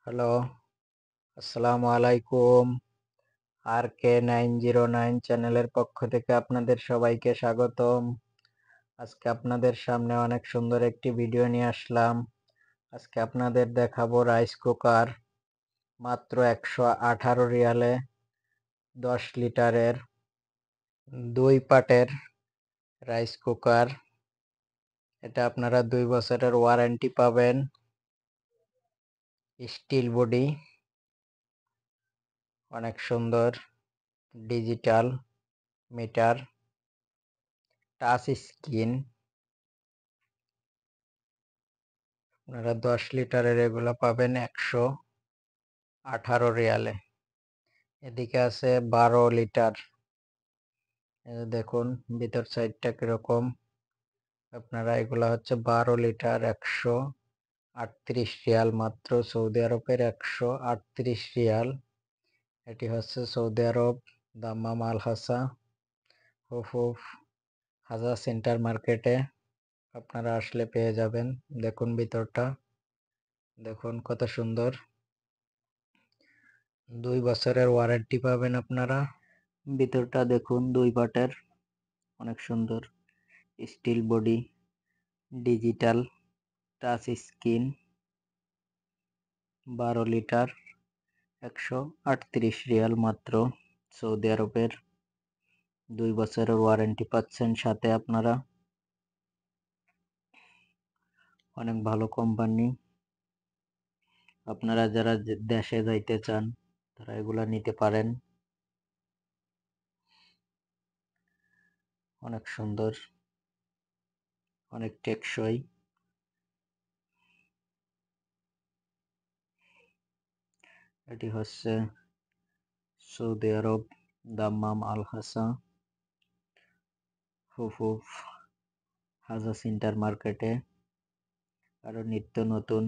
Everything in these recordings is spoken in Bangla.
হ্যালো, আসসালামু আলাইকুম। RK909 চ্যানেলের পক্ষ থেকে আপনাদের সবাইকে স্বাগতম। আজকে আপনাদের সামনে অনেক সুন্দর একটি ভিডিও নিয়ে আসলাম। আজকে আপনাদের দেখাবো রাইস কুকার, মাত্র 118 রিয়ালে 10 লিটারের 2 পাটের রাইস কুকার। এটা আপনারা 2 বছরের ওয়ারেন্টি পাবেন। স্টিল বডি, অনেক সুন্দর, ডিজিটাল মিটার, টাচ স্ক্রিন। আপনারা 10 লিটারের এগুলো পাবেন 118 রিয়ালে। এদিকে আছে 12 লিটার। দেখুন ভিতর সাইডটা কিরকম। আপনারা এগুলা হচ্ছে 12 লিটার 138 রিয়াল, মাত্র সৌদি আরবের 138 রিয়াল। এটি হচ্ছে সৌদি আরব, দাম্মাম আল হাসা, হুফুফ হাজা সেন্টার মার্কেটে। আপনারা আসলে পেয়ে যাবেন। দেখুন ভিতরটা, দেখুন কত সুন্দর। 2 বছরের ওয়ারেন্টি পাবেন আপনারা। ভিতরটা দেখুন, 2 পাটের, অনেক সুন্দর। Steel body, digital touch screen, 12 litre 138 Real, মাত্র সৌদি আরবের। 2 বছরের ওয়ারেন্টি পাচ্ছেন সাথে আপনারা। অনেক ভালো কোম্পানি। আপনারা যারা দেশে যাইতে চান তারা এগুলা নিতে পারেন। অনেক সুন্দর, অনেক টেকসই। এটি হচ্ছে সৌদি আরব, দাম্মাম আল হাসা, হুফুফ হাজা সেন্টার মার্কেটে। আরো নিত্য নতুন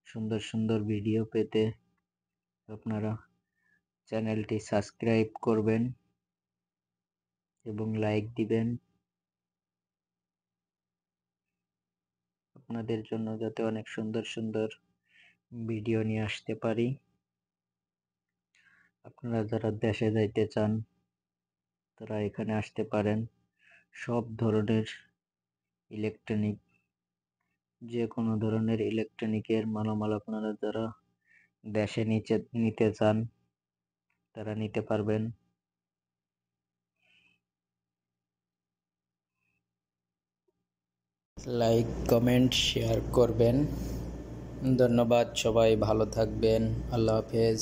সুন্দর সুন্দর ভিডিও পেতে আপনারা চ্যানেলটি সাবস্ক্রাইব করবেন এবং লাইক দিবেন, আপনাদের জন্য যাতে অনেক সুন্দর সুন্দর ভিডিও নিয়ে আসতে পারি। আপনারা যারা দেশে যাইতে চান তারা এখানে আসতে পারেন। সব ধরনের ইলেকট্রনিক, যে কোনো ধরনের ইলেকট্রনিকের মালামাল আপনারা যারা দেশে নিতে চান তারা নিতে পারবেন। লাইক, কমেন্ট, শেয়ার করবেন। ধন্যবাদ, সবাই ভালো থাকবেন। আল্লাহ হাফেজ।